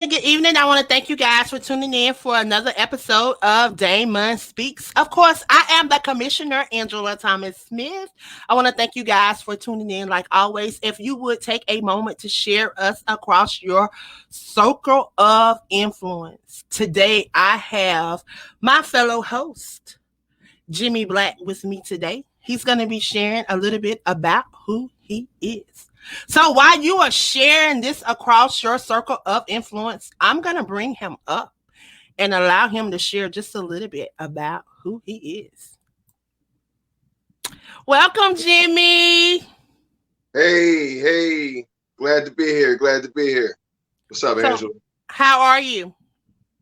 Good evening. I want to thank you guys for tuning in for another episode of D.A.M.O.N Speaks. Of course, I am the Commissioner, Angela Thomas Smith. I want to thank you guys for tuning in. Like always, if you would take a moment to share us across your circle of influence. Today, I have my fellow host, Jimmy Black, with me today. He's going to be sharing a little bit about who he is. So while you are sharing this across your circle of influence, I'm going to bring him up and allow him to share just a little bit about who he is. Welcome, Jimmy. Hey, glad to be here. Glad to be here. What's up, So, Angela? how are you?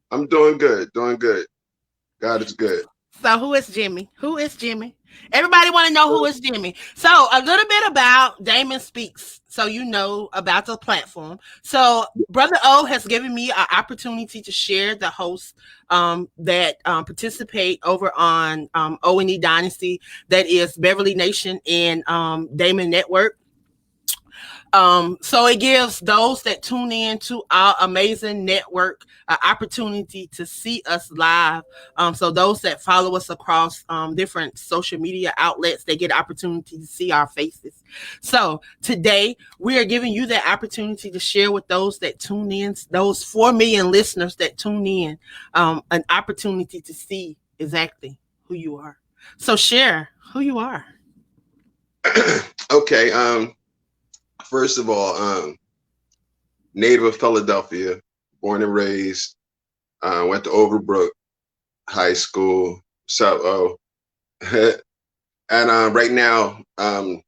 I'm doing good. God is good. So who is Jimmy? Who is Jimmy? Everybody want to know who is Jimmy. So a little bit about D.A.M.O.N Speaks, so you know about the platform. So Brother O has given me an opportunity to share the hosts that participate over on O.N.E Dynasty, that is Beverly Nation and D.A.M.O.N Network. So it gives those that tune in to our amazing network an opportunity to see us live. So those that follow us across different social media outlets, they get opportunity to see our faces. So today we are giving you that opportunity to share with those that tune in, those 4 million listeners that tune in, an opportunity to see exactly who you are. So share who you are. Okay. First of all, native of Philadelphia, born and raised. Went to Overbrook High School. So, and right now, I'm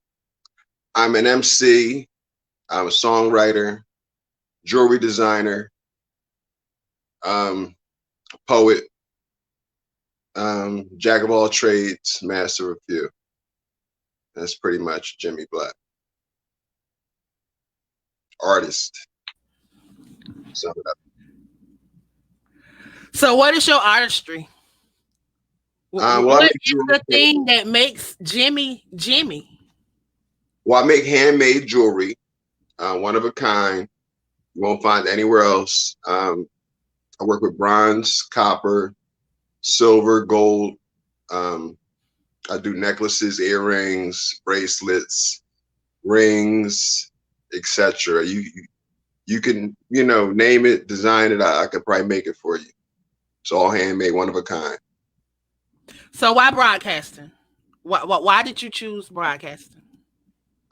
an MC. I'm a songwriter, jewelry designer, poet, jack of all trades, master of few. That's pretty much Jimmy Black. Artist. So So what is your artistry? well, I What make is jewelry. the thing that makes Jimmy Jimmy? Well, I make handmade jewelry, one of a kind. You won't find anywhere else. I work with bronze, copper, silver, gold. Um, I do necklaces, earrings, bracelets, rings, etc. You can name it, design it. I could probably make it for you. It's all handmade, one of a kind. So why broadcasting? Why did you choose broadcasting?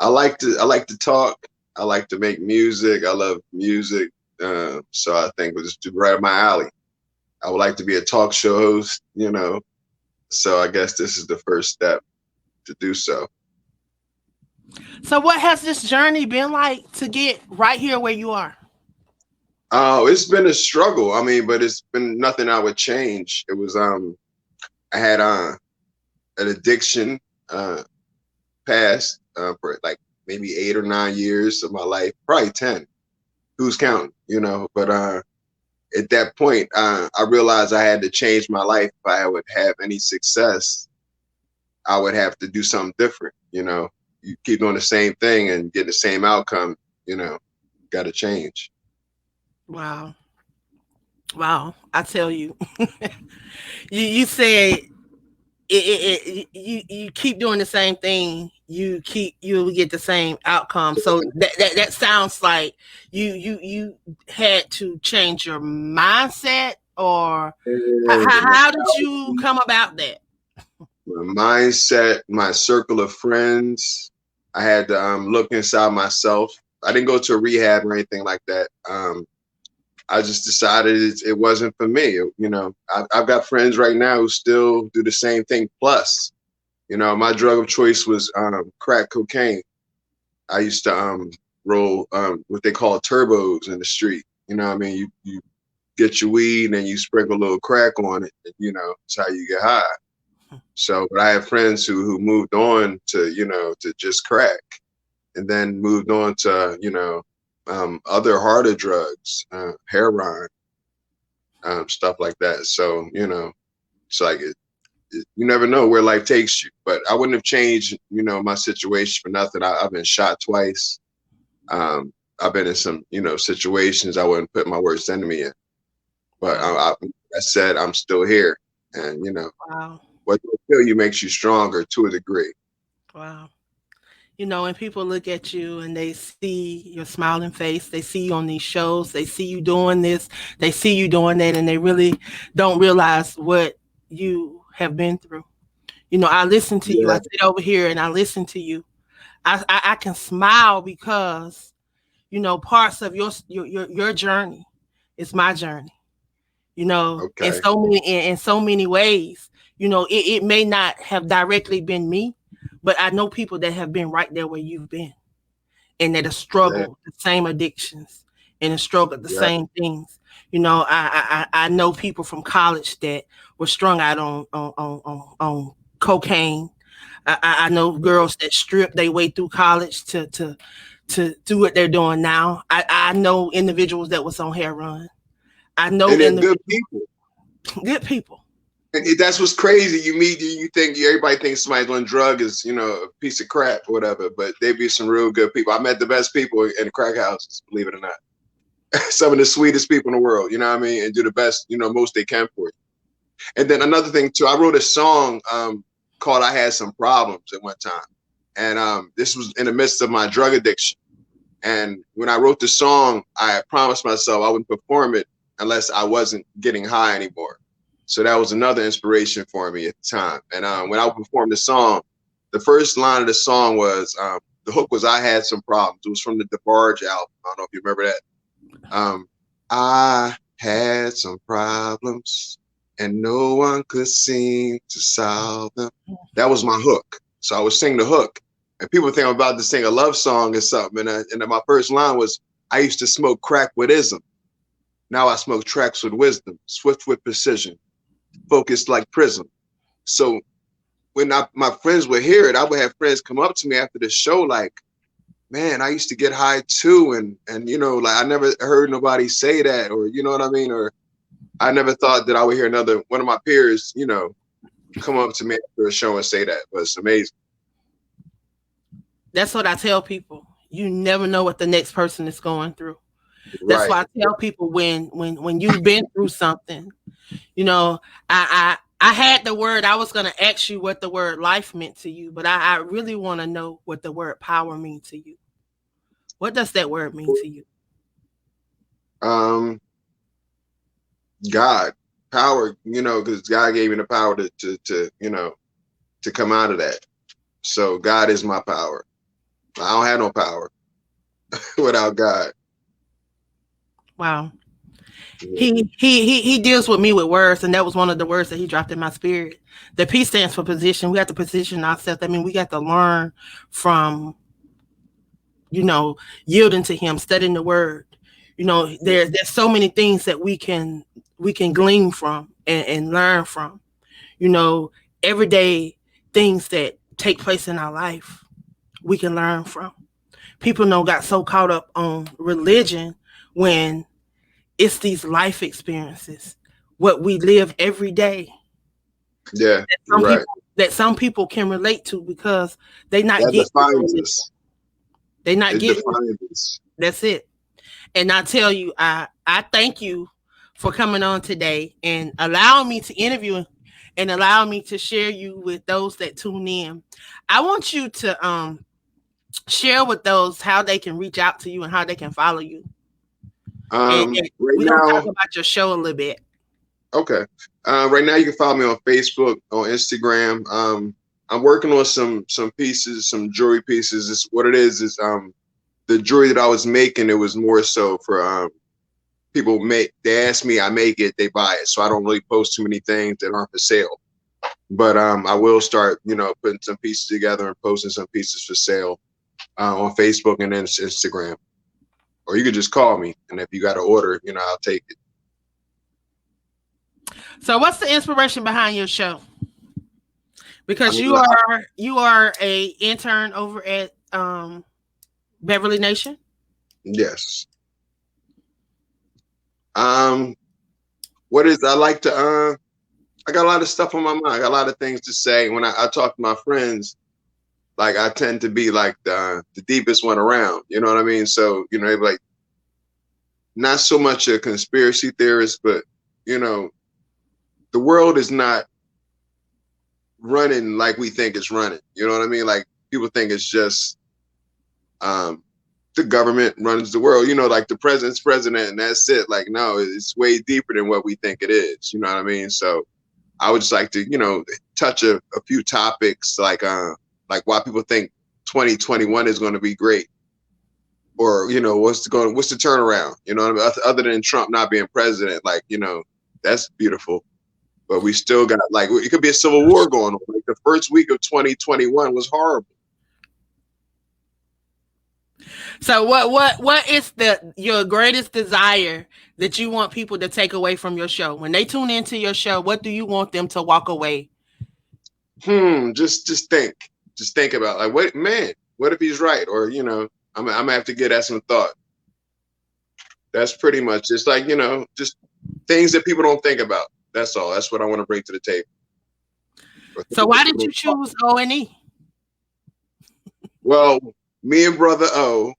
I like to talk. I like to make music. I love music. So I think it was just right up my alley. I would like to be a talk show host. So I guess this is the first step to do so. So what has this journey been like to get right here where you are? Oh, it's been a struggle. I mean, but it's been nothing I would change. It was I had an addiction past for like maybe 8 or 9 years of my life, probably 10. Who's counting? But at that point, I realized I had to change my life. If I would have any success, I would have to do something different. You keep doing the same thing and get the same outcome. Got to change. Wow. Wow. I tell you. You said you keep doing the same thing, you'll get the same outcome. So that sounds like you had to change your mindset, or how did you come about that? My mindset, my circle of friends. I had to look inside myself. I didn't go to a rehab or anything like that. I just decided it wasn't for me. I've got friends right now who still do the same thing. Plus, my drug of choice was crack cocaine. I used to roll what they call turbos in the street. What I mean? You get your weed and you sprinkle a little crack on it. It's how you get high. So, but I have friends who moved on to just crack, and then moved on to other harder drugs, heroin, stuff like that. So it's like you never know where life takes you. But I wouldn't have changed my situation for nothing. I've been shot twice. I've been in some, situations I wouldn't put my worst enemy in. But Wow. I said I'm still here, and Wow. what will kill you makes you stronger to a degree. Wow. And people look at you and they see your smiling face. They see you on these shows. They see you doing this. They see you doing that, and they really don't realize what you have been through. I listen to you. I Yeah. sit over here and I listen to you. I can smile because parts of your journey is my journey. In Okay. so many ways. It may not have directly been me, but I know people that have been right there where you've been, and that have Yeah. struggled the same addictions and have struggled the Yeah. same things. I know people from college that were strung out on cocaine. I know girls that stripped their way through college to do what they're doing now. I know individuals that was on hair run. I know And they're in the good people. good people. And that's what's crazy. You meet, you think everybody thinks somebody doing drug is, a piece of crap or whatever, but they be some real good people. I met the best people in crack houses, believe it or not. Some of the sweetest people in the world, you know what I mean? And do the best, most they can for you. And then another thing too, I wrote a song called I Had Some Problems at one time. And this was in the midst of my drug addiction. And when I wrote the song, I promised myself I wouldn't perform it unless I wasn't getting high anymore. So that was another inspiration for me at the time. And when I performed the song, the first line of the song was, the hook was I Had Some Problems. It was from the DeBarge album. I don't know if you remember that. I had some problems and no one could seem to solve them. That was my hook. So I was singing the hook. And people think I'm about to sing a love song or something. And then my first line was, I used to smoke crack with ism. Now I smoke tracks with wisdom, swift with precision, focused like prism. So when my friends would hear it, I would have friends come up to me after the show like, man, I used to get high too. And like I never heard nobody say that, or you know what I mean? Or I never thought that I would hear another one of my peers, come up to me after a show and say that. But it's amazing. That's what I tell people. You never know what the next person is going through. That's Right. why I tell people when you've been through something, I had the word. I was gonna ask you what the word life meant to you, but I really want to know what the word power means to you. What does that word mean to you? Um, God, power, because God gave me the power to come out of that. So God is my power. I don't have no power without God. Wow. Yeah. He deals with me with words, and that was one of the words that he dropped in my spirit. The P stands for position. We have to position ourselves. I mean, we got to learn from yielding to him, studying the word. There's so many things that we can glean from and learn from. You know, Everyday things that take place in our life, we can learn from. People got so caught up on religion when it's these life experiences, what we live every day Yeah, that you're right. some people can relate to because they not That getting it from defines religion. us. They not It getting it. defines us. That's it. And I tell you, I thank you for coming on today and allowing me to interview and allow me to share you with those that tune in. I want you to share with those how they can reach out to you and how they can follow you. And Right we're gonna talk now, about your show a little bit. okay. Right now, you can follow me on Facebook, on Instagram. I'm working on some pieces, some jewelry pieces. It's what it is the jewelry that I was making. It was more so for people make. They ask me, I make it, they buy it. So I don't really post too many things that aren't for sale. But I will start, putting some pieces together and posting some pieces for sale on Facebook and then Instagram. Or you could just call me, and if you got an order, I'll take it. So, what's the inspiration behind your show? I Because mean, you are a intern over at Beverly Nation. yes. Um, what is I like to I got a lot of stuff on my mind. I got a lot of things to say. When I talk to my friends, like I tend to be like the deepest one around. You know what I mean? So you know, they be like not so much a conspiracy theorist, but you know, the world is not running like we think it's running. You know what I mean? Like people think it's just um the government runs the world. You know, like the president's president and that's it. Like no, it's way deeper than what we think it is. You know what I mean? So I would just like to, you know, touch a few topics like why people think 2021 is going to be great, or you know, what's the turnaround? You know what I mean? Other than Trump not being president, like you know, that's beautiful. But we still got like it could be a civil war going on. Like the first week of 2021 was horrible. So what is the your greatest desire that you want people to take away from your show? When they tune into your show, what do you want them to walk away? Just think about like what man, what if he's right? Or you know, I'm gonna have to give that some thought. That's pretty much it's like you know, just things that people don't think about. That's all. That's what I want to bring to the table. Or So things that why people did you don't talk choose O&E? Well, me and brother O,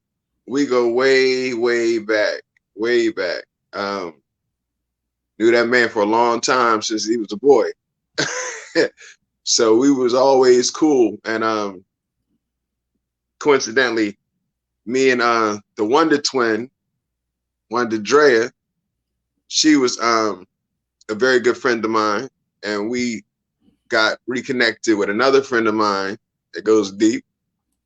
we go way back, way back. Knew that man for a long time since he was a boy. So we was always cool. And coincidentally, me and the Wonder Twin, Wonder Drea, she was a very good friend of mine, and we got reconnected with another friend of mine that goes deep,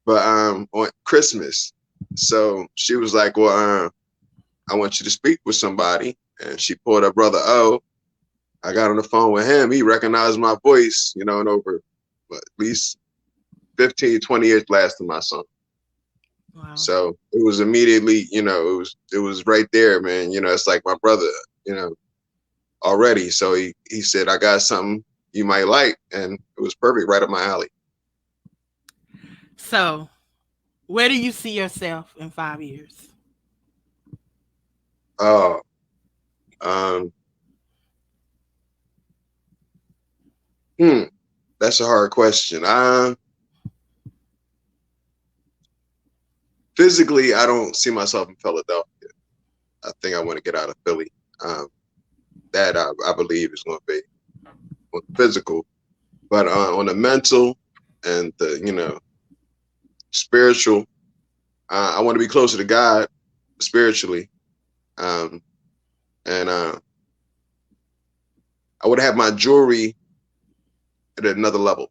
but on Christmas. So she was like, well, I want you to speak with somebody. And she pulled her brother O. I got on the phone with him. He recognized my voice, you know, and over at least 15, 20 years lasted my song. Wow. So it was immediately, you know, it was right there, man. You know, it's like my brother, you know, already. So he said, I got something you might like. And it was perfect right up my alley. So where do you see yourself in 5 years? Oh, um, hmm, that's a hard question. Physically, I don't see myself in Philadelphia. I think I want to get out of Philly. Um, that I believe is going to be on the physical, but on the mental and the you know spiritual, I want to be closer to God spiritually, um, and I would have my jewelry at another level.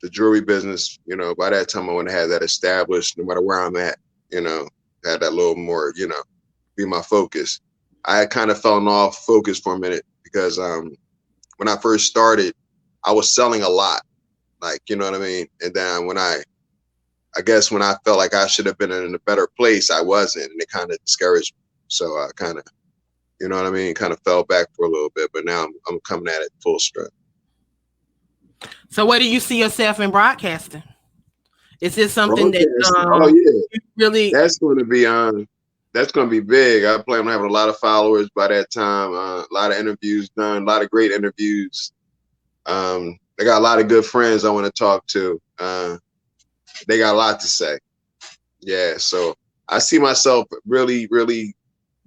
The jewelry business, you know, by that time I want to have that established, no matter where I'm at. You know, have that little more, you know, be my focus. I had kind of fallen off focus for a minute because when I first started, I was selling a lot, like you know what I mean. And then I guess when I felt like I should have been in a better place, I wasn't, and it kind of discouraged me. So I kind of, you know what I mean, kind of fell back for a little bit. But now I'm coming at it full strength. So where do you see yourself in broadcasting? Is this something that Broadcasting, oh yeah, you really that's going to be that's going to be big. I plan on having a lot of followers by that time. A lot of interviews done, a lot of great interviews. I got a lot of good friends I want to talk to. They got a lot to say. Yeah, so I see myself really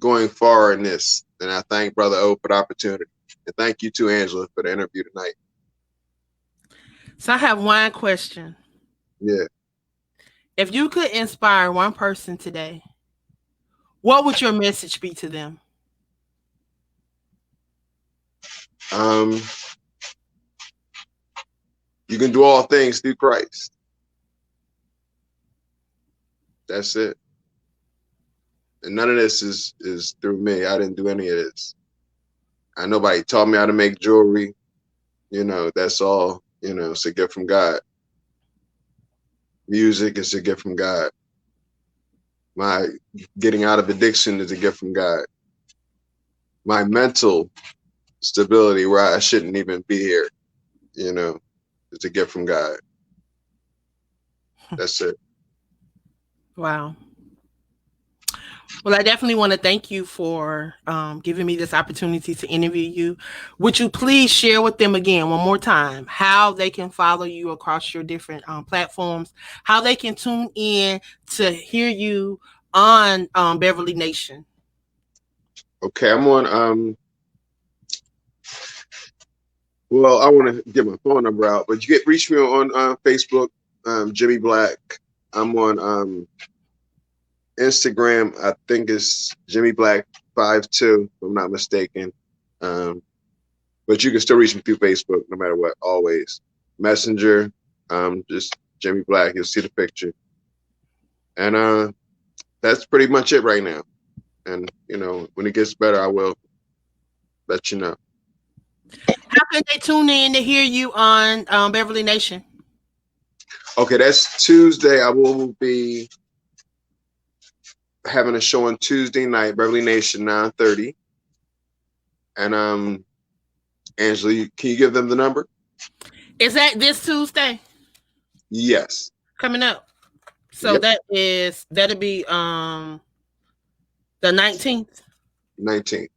going far in this, and I thank Brother O for the opportunity, and thank you too, Angela, for the interview tonight. So I have one question. Yeah, If you could inspire one person today, what would your message be to them? um, you can do all things through Christ. That's it. And none of this is through me. I didn't do any of this. Nobody taught me how to make jewelry. You know, that's all. You know, it's a gift from God. Music is a gift from God. My getting out of addiction is a gift from God. My mental stability, where I shouldn't even be here, you know, is a gift from God. That's it. Wow. Well, I definitely want to thank you for giving me this opportunity to interview you. Would you please share with them again, one more time, how they can follow you across your different platforms, how they can tune in to hear you on Beverly Nation? Okay, I'm on. Well, I want to get my phone number out, but you get reach me on Facebook, Jimmy Black. I'm on Instagram. I think it's Jimmy Black 52, if I'm not mistaken. Um, but you can still reach me through Facebook, no matter what. Always Messenger. Just Jimmy Black. You'll see the picture, and that's pretty much it right now. And when it gets better, I will let you know. How can they tune in to hear you on Beverly Nation? Okay, that's Tuesday. I will be having a show on Tuesday night, Beverly Nation, 9:30. And Angela, can you give them the number? Is that this Tuesday Yes. coming up? So Yep. that'll be the 19th. 19.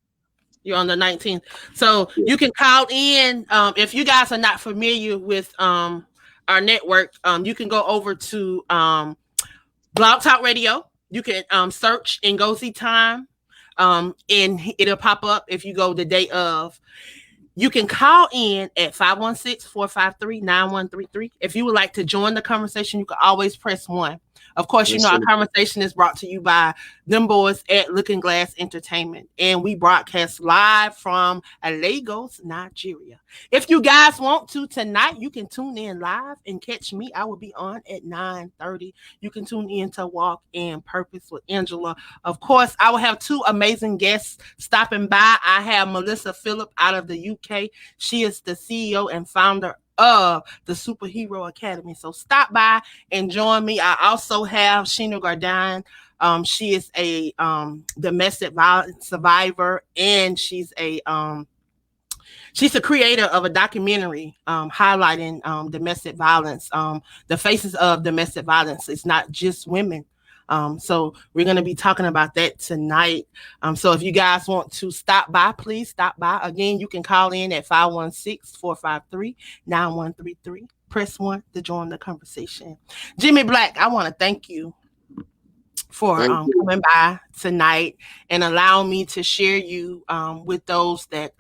You're on the 19th. So Yeah. you can call in. If you guys are not familiar with our network, you can go over to Blog Talk Radio. You can search Ngozi Time, and it'll pop up if you go the day of. You can call in at 516-453-9133. If you would like to join the conversation, you can always press 1. Of course, Yes, our sir. conversation is brought to you by them boys at Looking Glass Entertainment. And we broadcast live from Lagos, Nigeria. If you guys want to tonight, you can tune in live and catch me. I will be on at 9:30. You can tune in to Walk in Purpose with Angela. Of course, I will have two amazing guests stopping by. I have Melissa Phillip out of the UK. She is the CEO and founder of the Superhero Academy. So stop by and join me. I also have Sheena Gardine. She is a domestic violence survivor, and she's the creator of a documentary highlighting domestic violence, the faces of domestic violence. It's not just women. So we're going to be talking about that tonight. So if you guys want to stop by, please stop by. Again, you can call in at 516-453-9133. Press 1 to join the conversation. Jimmy Black, I want to thank you for Thank you. coming by tonight and allowing me to share you with those that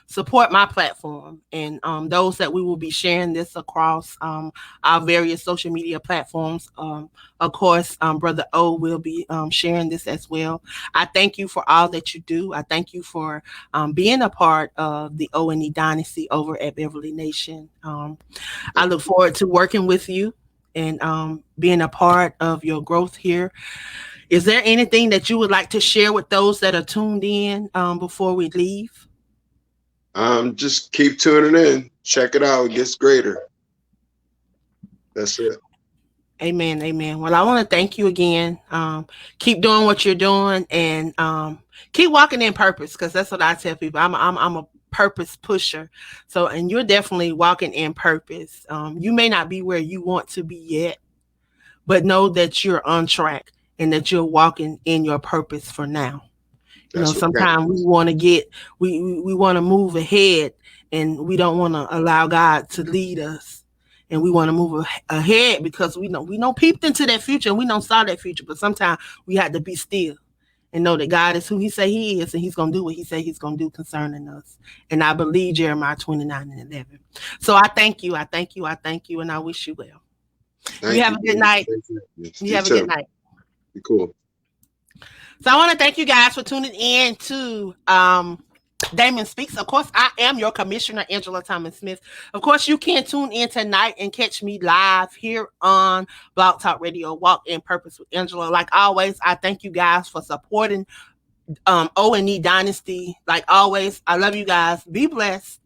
support my platform, and those that we will be sharing this across our various social media platforms. Of course, Brother O will be sharing this as well. I thank you for all that you do. I thank you for being a part of the O.N.E dynasty over at Beverly Nation. I look forward to working with you and being a part of your growth here. Is there anything that you would like to share with those that are tuned in before we leave? Just keep tuning in. Check it out. It gets greater. That's it. Amen. Amen. Well, I want to thank you again. Keep doing what you're doing, and keep walking in purpose, because that's what I tell people. I'm a purpose pusher. So, and you're definitely walking in purpose. You may not be where you want to be yet, but know that you're on track and that you're walking in your purpose for now. That's what Sometimes we counts. want to get we want to move ahead, and we don't want to allow God to lead us, and we want to move ahead because we know peeped into that future, and we don't saw that future. But sometimes we have to be still and know that God is who He say He is, and He's gonna do what He say He's gonna do concerning us. And I believe Jeremiah 29:11. So I thank you, I thank you, I thank you, and I wish you well. You Thank have you. a good night. Thank you. You You have a good too. night. Be cool. So I want to thank you guys for tuning in to Damon Speaks. Of course, I am your commissioner, Angela Thomas Smith. Of course, you can tune in tonight and catch me live here on Blog Talk Radio, Walk in Purpose with Angela. Like always, I thank you guys for supporting O.N.E Dynasty. Like always, I love you guys. Be blessed.